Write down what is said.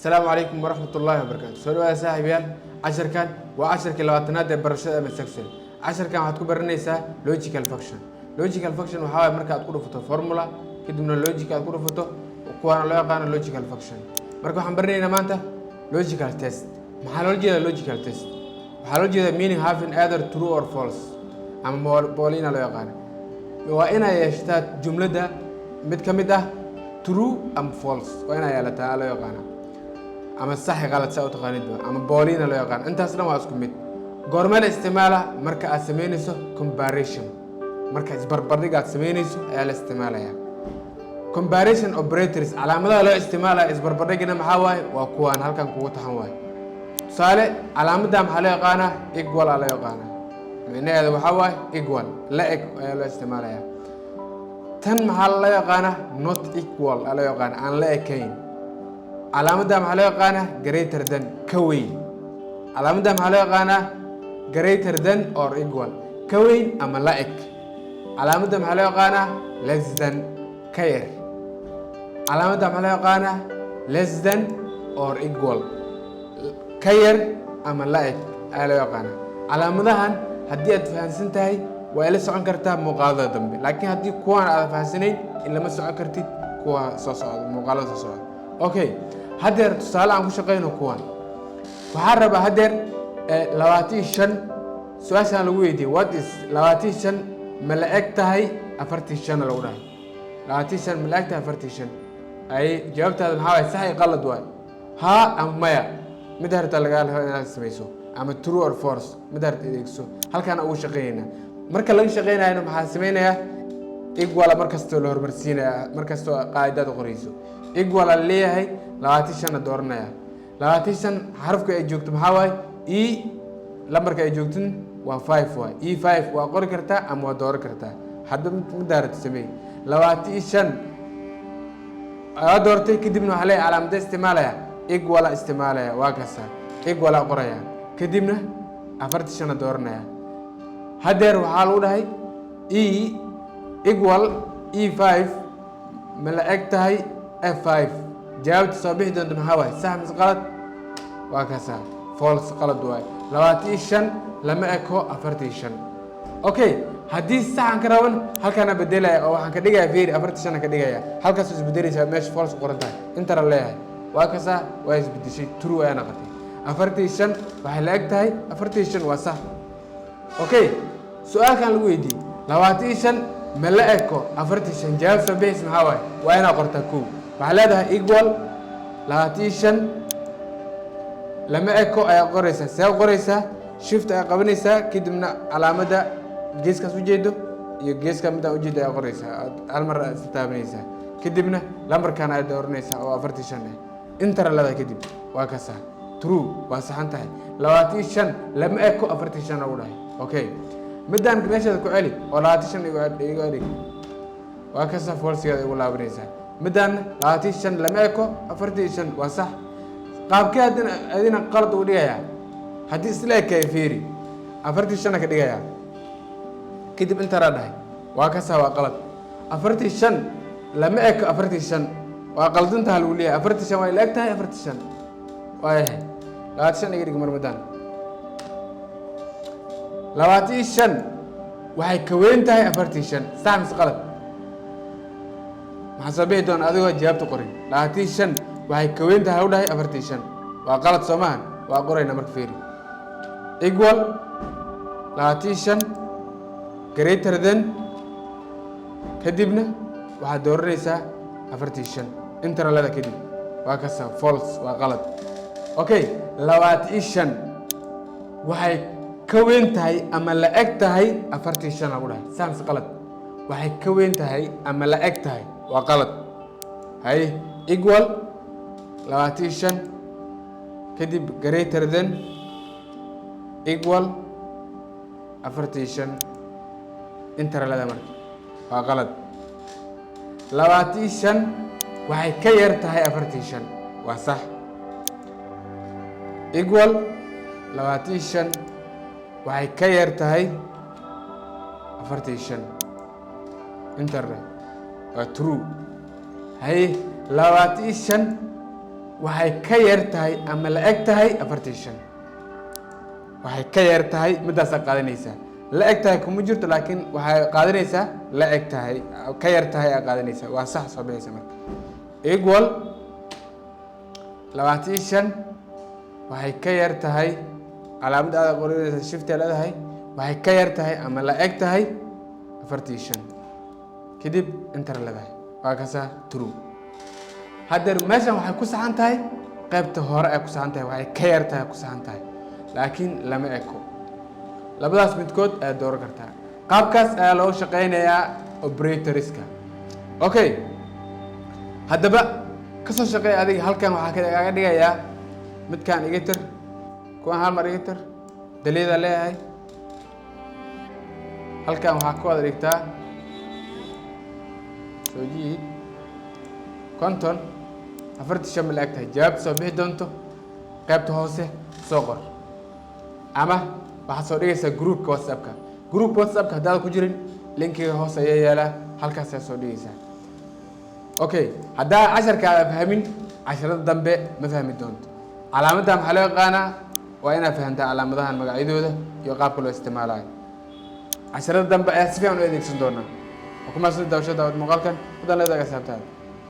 السلام عليكم ورحمة الله وبركاته. سؤال يا صاحبيال عشر كان وعشر كيلواتنات برشة مسكسل. عشر كان هتكون برنيسا logical function. logical function وحاول مركز تكون فتو فورمولا كده من logical تكون فتو وكوانا لا يقانا logical function. مركز حنبرنينا ما أنت logical test. محلولجي logical test. محلولجي meaning having either true or false. أما بولينا لا يقانا. وإنا يشتات جملة ده متكمدة true أم false. وإنا يالتها لا يقانا. أما الصح غلط سأو تقانيد أما بولينا لا يقان أنت أصلا ما أسكمت قرمال استعماله مركز أسمينيسو comparison مركز بربردق أسمينيسو على استعماله يا comparison operators على مدى لا استعماله إس بربردقنا محاوي وقوان هل كان قوة حواي صالح على مدى محل يقانا equal على يقانا من هذا محاوي equal لا على استعماله يا تن محل لا يقانا not equal على يقانا أن لا كين علامة محل يقانا greater than كوين علامة محل يقانا greater than or equal كوين أما لايك علامة محل يقانا less than كير علامة محل يقانا less than or equal كير أما لايك على يقانا علامة هن هدي أتفهمسنتهاي وإلا سعون كرتها مقالة ذنبي لكن هدي كوان أتفهمسنين إلا ما سعون كرتي كوا صوصات مقالة صوصات أوكي هدر تصالح عن كل شيء كوان وحرب هدر لواتي شن سؤال سان لويدي what is لواتي شن ملأكتهاي أفرتي شن الأولى لواتي شن ملأكتها أفرتي شن أي جاوبت هذا محاوي صحيح غلط واي ها أم مايا مدهر تلقى له سميسو أم true or false مدهر تيجسو هل كان أول شقينا مركز لين شقينا إنه محاسمينا إقوال مركز تلور برسينا مركز تو قاعدة غريزو إقوال اللي هي لواتيشن دورنا لواتيشن حرف كأجوكت محاوي إي لمبر كأجوكتن و5 واي إي 5 وأقول كرتا أم ودور كرتا حد مدارة تسمي لواتيشن أدورتي كدبنا عليه علامة استعمالها إقوال استعمالها واقصا إقوال قرية كدبنا أفرتشن دورنا هدر وحالو ده إي إقوال إي 5 ملأكتهاي F5 جاوبت صبيح دون محاوي صح مش غلط وكذا فولس غلط دواي لواتيشن لما اكو افرتيشن اوكي هدي صح كراون هل كان بديلا او waxaan ka dhigaya fiir افرتيشن ka dhigaya halkaas is bedelaysa meesh false qorantahay inta la leeyahay wakaza waa is bedeshay true ay noqotay افرتيشن waxay la eg tahay افرتيشن waa sax اوكي su'aalkan lagu weydiiyay lawatiishan ma la eko افرتيشن jawaab sabiix maxaa waa ina qortaa ku waxaa equal lawatiishan lama eko ay qoraysa see qoraysa shift ay qabanaysa kadibna calaamada geeska soo jeedo iyo geeska mid aan u jeedo ay qoraysa hal mar istaabanaysa kadibna lambarkan ay dooranaysa oo 45 inter lada kadib waa ka sax true waa saxan tahay lawatiishan lama eko 45 u dhahay okay midaan meesha ku celi oo 25 igu adig waa ka sax false igu laabanaysa midaan 25 lama eko 45 waa sax qaabkee adina qalad u dhigaya hadii isla kayfiiri 45 ka dhigaya kadib inta raadahay waa ka sawa qalad 45 lama eko 45 waa qaldinta hal u leeyahay 45 way leegtahay 45 waa 25 iga dhig marmadaan 25 waxay ka weyn tahay 45 sax mis qalad maxasabihi doon adigoo jawaabta qorin 25 waxay ka weyn tahay u dhahay 45 waa qalad Soomaan waa qorayna marka fiiri equal 25 greater than kadibna waxa dooranaysa 45 inta lada kadib waa ka sax false waa qalad okay 25 waxay ka weyn tahay ama la eg tahay 45 lagu dhahay sax qalad waxay ka weyn tahay ama la eg tahay waa qalad hay equal 25 kadib greater than equal 45 inta lada marka waa qalad 25 waxay ka yar tahay 45 waa sax equal 25 waxay ka yar tahay 45 inta waa true hay 25 waxay ka yar tahay ama la eg tahay 45 waxay ka yar tahay midaas aad qaadanaysaa la eg tahay kuma jirto laakiin waxay qaadanaysaa la eg tahay ka yar tahay aad qaadanaysaa waa sax soo bixaysa marka equal 25 waxay ka yar tahay calaamad aad qoranaysa shift leedahay waxay ka yar tahay ama la eg tahay 45 kadib enter leedahay waa kaasa true hadda meeshan waxay ku saxan tahay qaybta hore ay ku saxan tahay waxay ka yar tahay ku saxan tahay laakiin lama eko labadaas midkood aad dooran kartaa qaabkaas ayaa loo shaqeynayaa operatorska okay haddaba ka soo shaqeey adiga halkan waxaa kaga dhigayaa midkaan iga tir kuwan hal mar iga tir daliida leeyahay halkan waxaa ku wada dhigtaa soo jiid konton 45 ma la eg tahay jawaabta soo bixi doonto qaybta hoose soo qor ama waxaad soo dhigaysaa groupka whatsappka group whatsappka haddaad ku jirin linkiga hoose ayaa yaala halkaas ayaa soo dhigaysaa okay haddaa casharkaada fahmin casharada dambe ma fahmi doonto calaamadan maxaa loo yaqaanaa waa inaad fahamtaa calaamadahan magacyadooda iyo qaabka loo isticmaalayo casharada dambe ayaa si fiican u adeegsan doonaa xukuumadda daawashada muuqaalkan wadan leedahay xisaabtaada